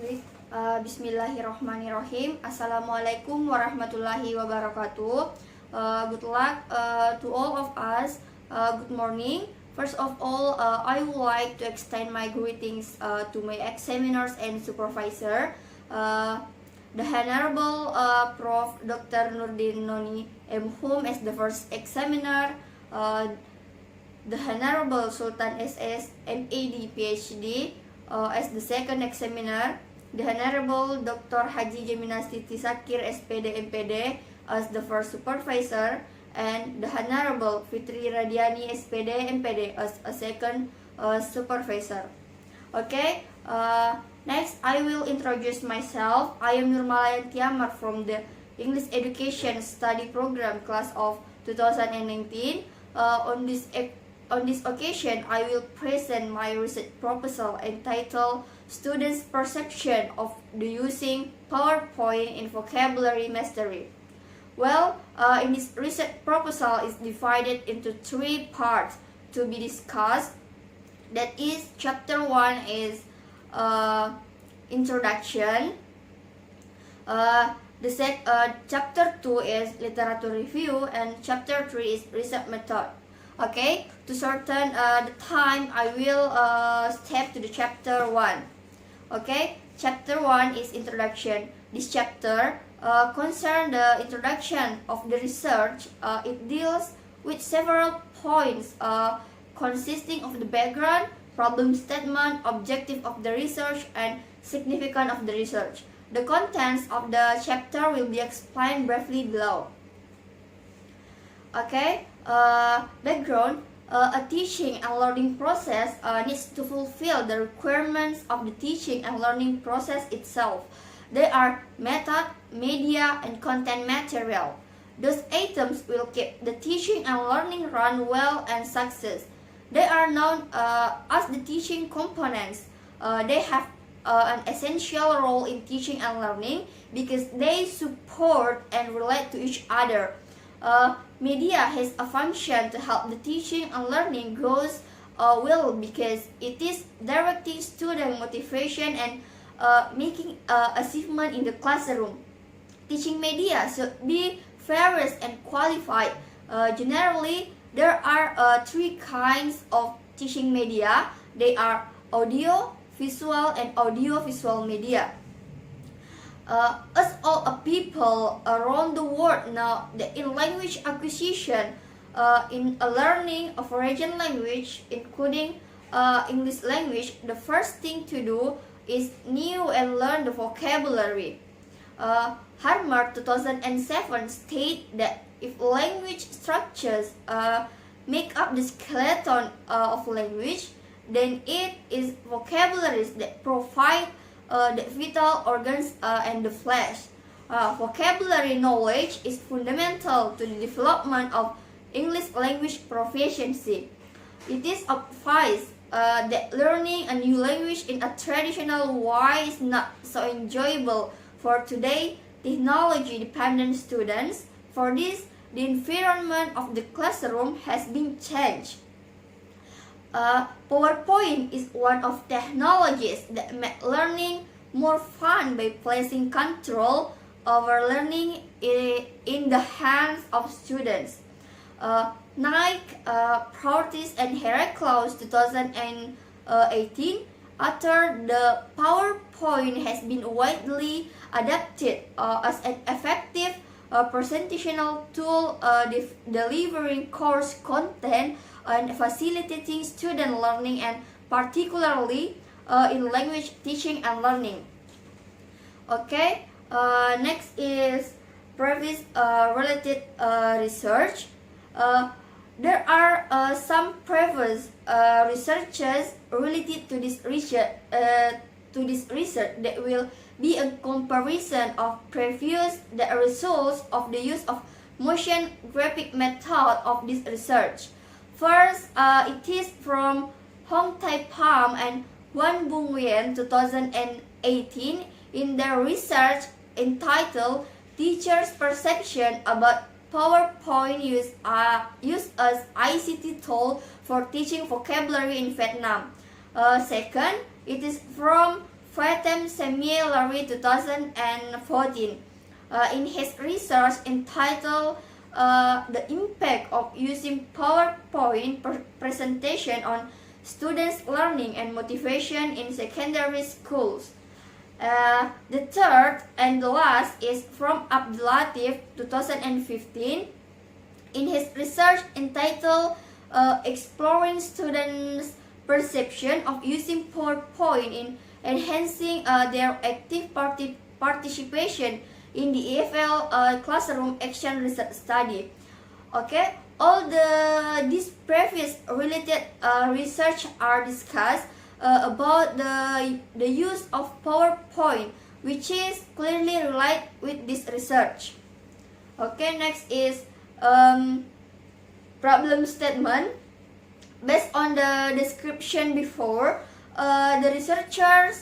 Bismillahirrahmanirrahim. Assalamualaikum warahmatullahi wabarakatuh. Good luck to all of us. Good morning. First of all, I would like to extend my greetings to my examiners and supervisor, the Honorable Prof. Dr. Nurdin Noni M. Hum as the first examiner, the Honorable Sultan SS MAD PhD as the second examiner, the Honorable Dr. Haji Jeminasti Tisakir SPD MPD as the first supervisor, and the Honorable Fitri Radiani SPD MPD as a second supervisor. Okay, next I will introduce myself. I am Nurmalayanti Amar from the English Education Study Program class of 2019. On this occasion, I will present my research proposal entitled Students' Perception of the Using PowerPoint in Vocabulary Mastery. Well, in this research proposal is divided into 3 parts to be discussed. That is, chapter 1 is introduction. Chapter 2 is literature review, and chapter 3 is research method. Okay, to shorten the time, I will step to the chapter 1. Okay, chapter 1 is introduction. This chapter concerns the introduction of the research. It deals with several points consisting of the background, problem statement, objective of the research, and significance of the research. The contents of the chapter will be explained briefly below. Okay, background. A teaching and learning process needs to fulfill the requirements of the teaching and learning process itself. They are method, media, and content material. Those items will keep the teaching and learning run well and success. They are known as the teaching components. They have an essential role in teaching and learning because they support and relate to each other. Media has a function to help the teaching and learning goes well because it is directing student motivation and making achievement in the classroom. Teaching media should be various and qualified. Generally, there are 3 kinds of teaching media. They are audio, visual, and audio-visual media. As all people around the world know that in language acquisition, in a learning of foreign language, including English language, the first thing to do is know and learn the vocabulary. Amar 2007 state that if language structures make up the skeleton of language, then it is vocabularies that provide the vital organs and the flesh. Vocabulary knowledge is fundamental to the development of English language proficiency. It is obvious that learning a new language in a traditional way is not so enjoyable for today technology-dependent students. For this, the environment of the classroom has been changed. PowerPoint is one of technologies that make learning more fun by placing control over learning in the hands of students. Nike, Proteus, and Heracles 2018 after the PowerPoint has been widely adapted as an effective presentational tool delivering course content and facilitating student learning, and particularly in language teaching and learning. Okay, next is previous related research. There are some previous researches related to this research that will be a comparison of previous the results of the use of motion graphic method of this research. First, it is from Hong Tai Pham and Wan Bung Nguyen 2018 in their research entitled Teachers' Perception about PowerPoint used as ICT tool for teaching vocabulary in Vietnam. Second, it is from Fatem Semielari 2014. In his research entitled The Impact of Using PowerPoint Presentation on Students' Learning and Motivation in Secondary Schools. The third and the last is from Abdulatif 2015. In his research entitled Exploring Students' Perception of Using PowerPoint in Enhancing their Active Participation in the EFL Classroom Action Research Study. Okay, all these previous related research are discussed about the use of PowerPoint, which is clearly related with this research. Okay, next is problem statement. Based on the description before, the researcher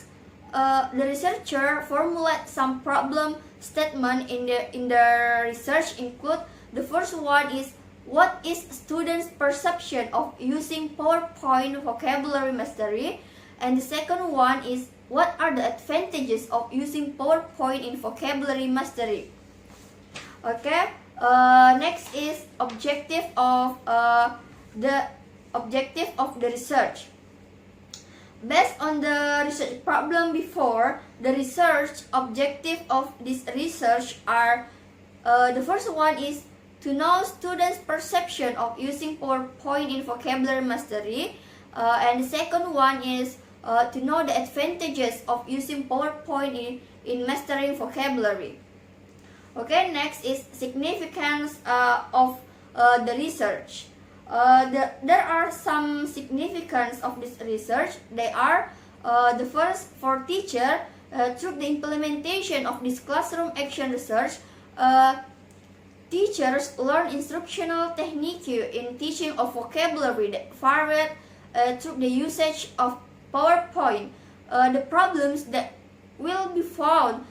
formulate some problem statement in the research include the first one is what is students' perception of using PowerPoint vocabulary mastery, and the second one is what are the advantages of using PowerPoint in vocabulary mastery. Okay, next is objective of the research. Based on the research problem before, the research objective of this research are the first one is to know students' perception of using PowerPoint in vocabulary mastery, and the second one is to know the advantages of using PowerPoint in mastering vocabulary. Okay, next is significance of the research. There are some significance of this research. They are the first, for teacher, through the implementation of this classroom action research, teachers learn instructional technique in teaching of vocabulary that varied through the usage of PowerPoint. The problems that will be found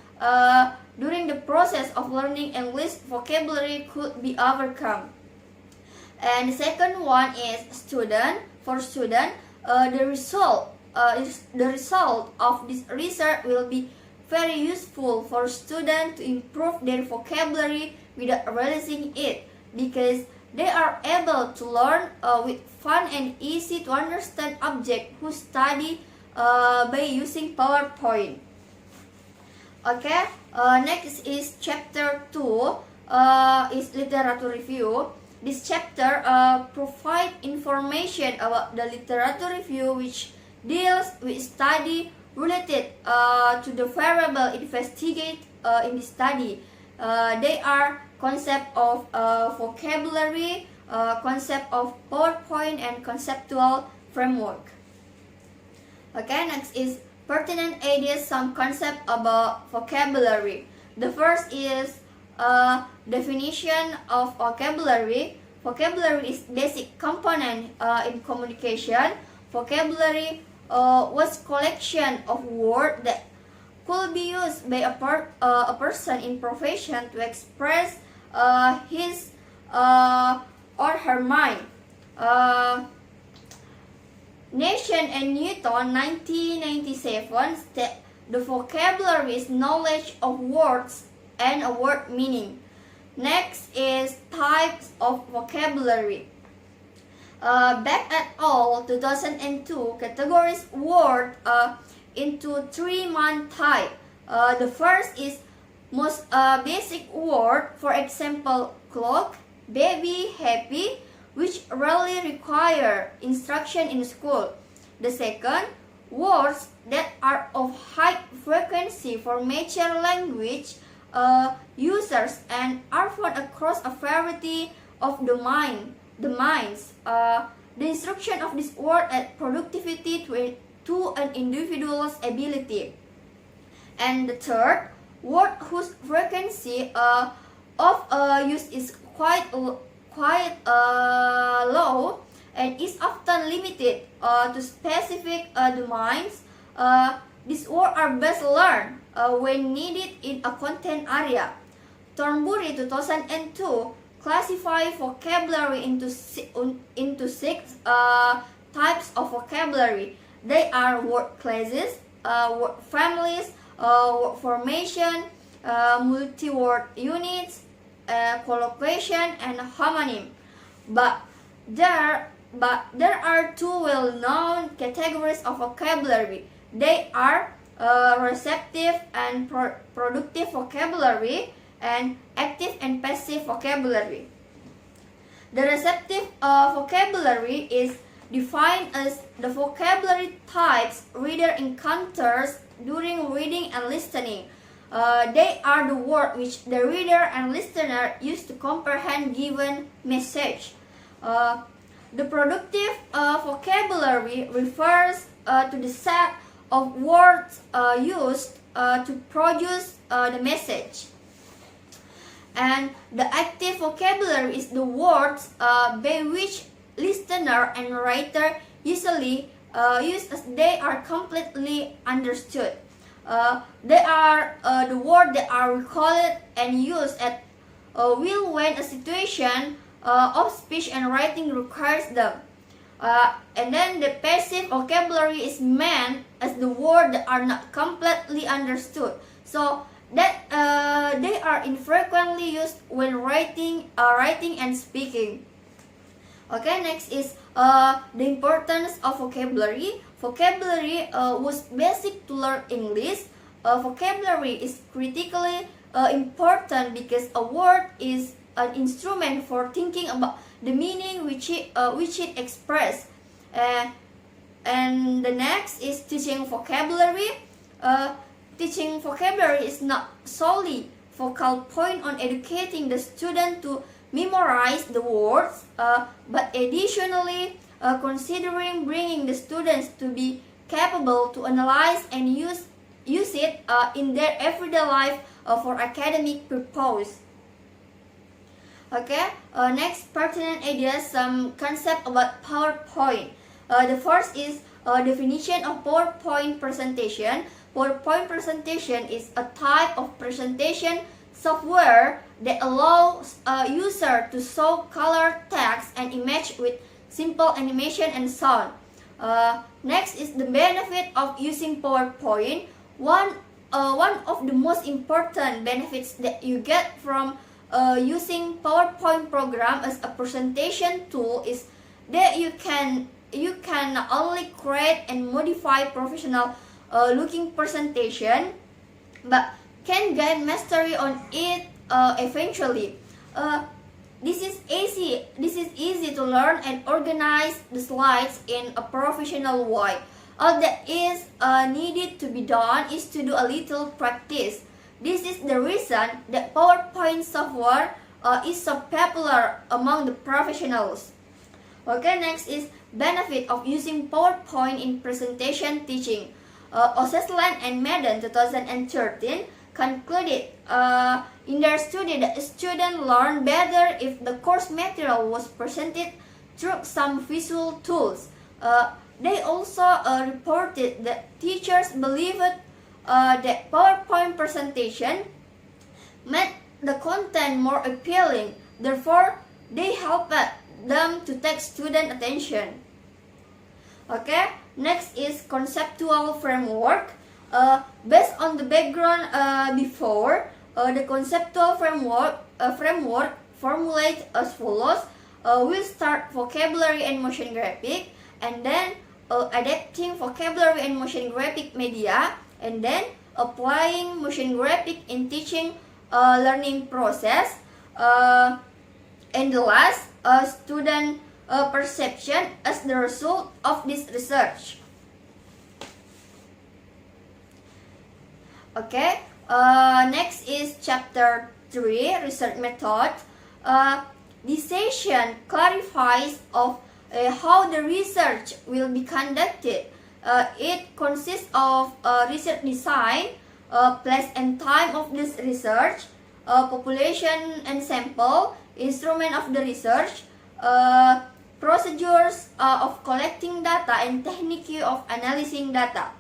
during the process of learning English vocabulary could be overcome. And the second one is student. For student, the result of this research will be very useful for students to improve their vocabulary without realizing it, because they are able to learn with fun and easy to understand objects who study by using PowerPoint. Okay, next is chapter 2, is literature review. This chapter provides information about the literature review, which deals with study related to the variable investigated in the study. They are concept of vocabulary, concept of PowerPoint, and conceptual framework. Okay, next is pertinent ideas, some concept about vocabulary. The first is definition of vocabulary. Vocabulary is basic component in communication. Vocabulary was collection of words that could be used by a person in profession to express his or her mind. Nation and Newton 1997 state the vocabulary is knowledge of words and a word meaning. Next is types of vocabulary. Beck et al. 2002 categories word into three main types. The first is most basic word, for example, clock, baby, happy, which rarely require instruction in school. The second, words that are of high frequency for mature language users and are found across a variety of domains. The instruction of this word add productivity to an individual's ability. And the third, word whose frequency of use is quite low and is often limited to specific domains. These words are best learned when needed in a content area. Thornbury 2002 classify vocabulary into six types of vocabulary. They are word classes, word families, word formation, multi-word units, collocation, and homonym. But there are two well-known categories of vocabulary. They are receptive and productive vocabulary, and active and passive vocabulary. The receptive vocabulary is defined as the vocabulary types reader encounters during reading and listening. They are the words which the reader and listener use to comprehend given message. The productive vocabulary refers to the set of words used to produce the message. And the active vocabulary is the words by which listener and writer usually use as they are completely understood. They are the words that are recorded and used at will when a situation of speech and writing requires them. And then the passive vocabulary is meant as the words that are not completely understood. So that they are infrequently used when writing and speaking. Okay, next is the importance of vocabulary. Vocabulary was basic to learn English. Vocabulary is critically important because a word is an instrument for thinking about the meaning which it expresses. And the next is teaching vocabulary. Teaching vocabulary is not solely focal point on educating the student to memorize the words, but additionally considering bringing the students to be capable to analyze and use it in their everyday life for academic purpose. Okay, next pertinent ideas, some concept about PowerPoint. The first is definition of PowerPoint presentation. PowerPoint presentation is a type of presentation software that allows a user to show color, text, and image with simple animation and sound. Next is the benefit of using PowerPoint. One of the most important benefits that you get from using PowerPoint program as a presentation tool is that you can not only create and modify professional looking presentation, but can gain mastery on it eventually. This is easy to learn and organize the slides in a professional way. All that is needed to be done is to do a little practice. This is the reason that PowerPoint software is so popular among the professionals. Okay, next is benefit of using PowerPoint in presentation teaching. Osesland and Madden 2013 concluded in their study that students learn better if the course material was presented through some visual tools. They also reported that teachers believed that PowerPoint presentation made the content more appealing. Therefore, they helped them to take student attention. Okay, next is conceptual framework. Based on the background before, the conceptual framework formulates as follows. We'll start vocabulary and motion graphic, and then adapting vocabulary and motion graphic media, and then applying motion graphic in teaching learning process, and the last, student perception as the result of this research. Okay, next is chapter 3, research method. This session clarifies of how the research will be conducted. It consists of research design, place and time of this research, population and sample, instrument of the research, procedures of collecting data, and technique of analyzing data.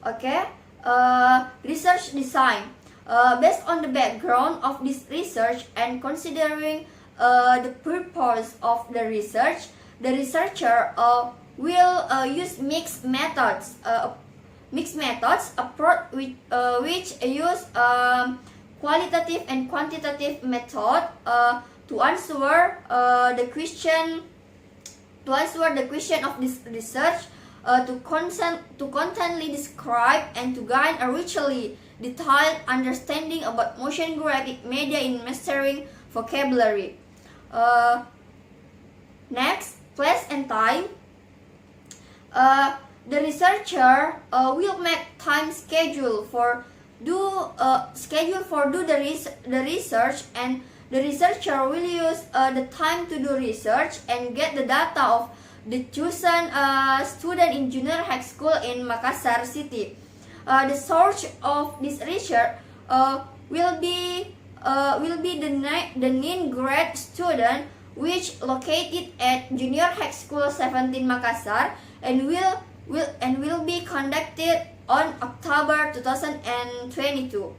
Okay, research design. Based on the background of this research and considering the purpose of the research, the researcher will use mixed methods approach which use qualitative and quantitative method to answer the question of this research, to constantly describe and to gain a richly detailed understanding about motion graphic media in mastering vocabulary. Next, place and time. The researcher will make time schedule for do the research, and the researcher will use the time to do research and get the data of the chosen student in junior high school in Makassar City. The source of this research will be the 9th grade student which located at junior high school 17 Makassar and will be conducted on October 2022.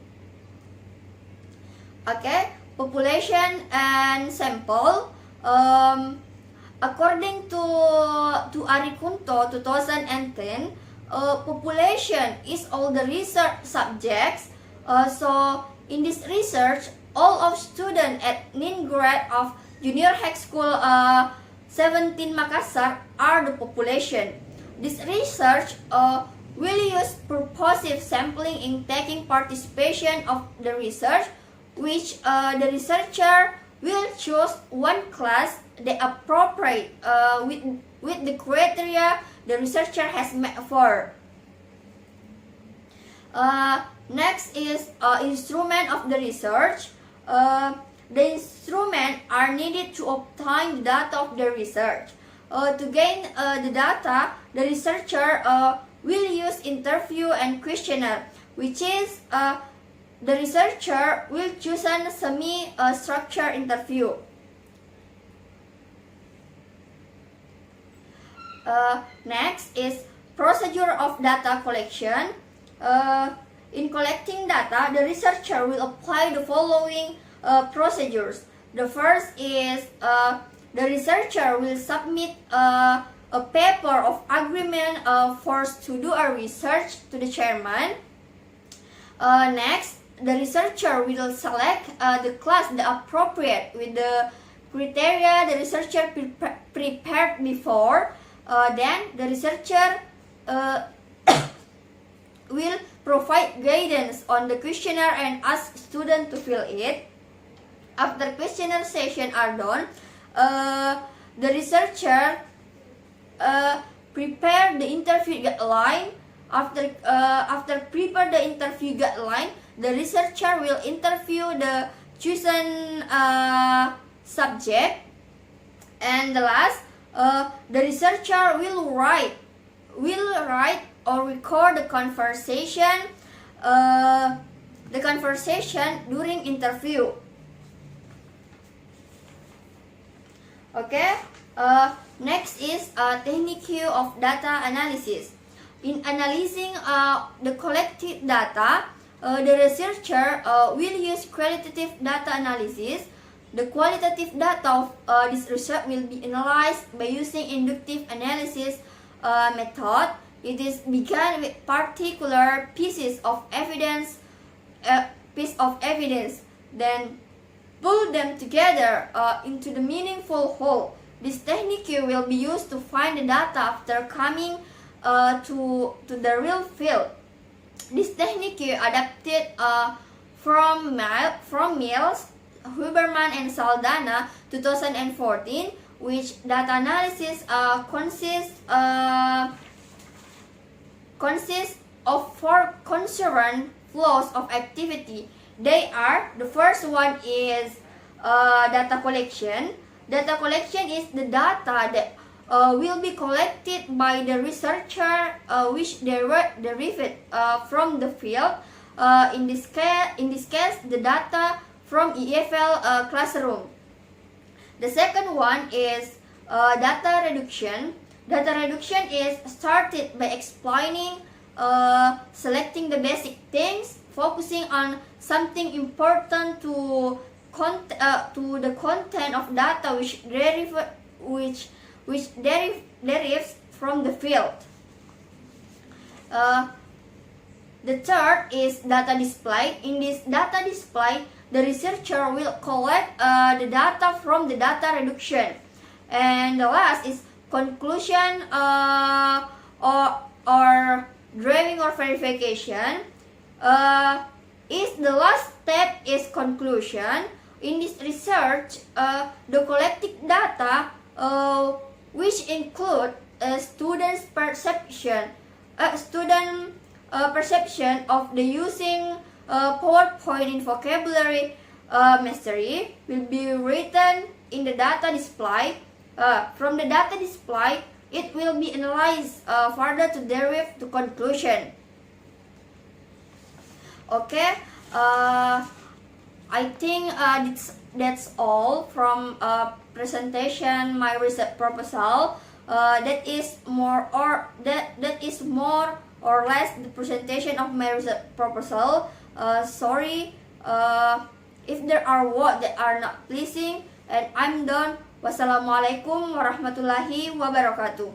Okay, population and sample. According to Arikunto 2010, population is all the research subjects. So in this research, all of students at 9th grade of junior high school 17 Makassar are the population. This research will use purposive sampling in taking participation of the research, which the researcher will choose one class that appropriate with the criteria the researcher has met for. Next is instrument of the research. The instruments are needed to obtain the data of the research. To gain the data, the researcher will use interview and questionnaire, which is the researcher will choose a semi-structured interview. Next is procedure of data collection. In collecting data, the researcher will apply the following procedures. The first is the researcher will submit a paper of agreement forced to do a research to the chairman. Next, the researcher will select the class that appropriate with the criteria the researcher prepared before. Then the researcher will provide guidance on the questionnaire and ask students to fill it. After questionnaire session are done, the researcher prepare the interview guideline. After prepare the interview guideline, the researcher will interview the chosen subject, and the last, the researcher will write or record the conversation during interview. Okay. Next is technique of data analysis. In analyzing the collected data, the researcher will use qualitative data analysis. The qualitative data of this research will be analyzed by using inductive analysis method. It is begun with particular pieces of evidence, then pull them together into the meaningful whole. This technique will be used to find the data after coming to the real field. This technique adapted from Mills, Huberman, and Saldana 2014, which data analysis consists of 4 concurrent flows of activity. They are, the first one is data collection. Data collection is the data that will be collected by the researcher, which derived from the field. In this case, the data from EFL classroom. The second one is data reduction. Data reduction is started by explaining, selecting the basic things, focusing on something important to the content of data which derives from the field. The third is data display. In this data display, the researcher will collect the data from the data reduction. And the last is conclusion or drawing or verification. Is the last step is conclusion. In this research, the collected data, which include students' perception of the using PowerPoint in vocabulary mastery, will be written in the data display. From the data display, it will be analyzed further to derive to conclusion. Okay, I think that's all from presentation my research proposal. That is more or less the presentation of my research proposal. Sorry if there are words that are not pleasing, and I'm done. Wassalamualaikum warahmatullahi wabarakatuh.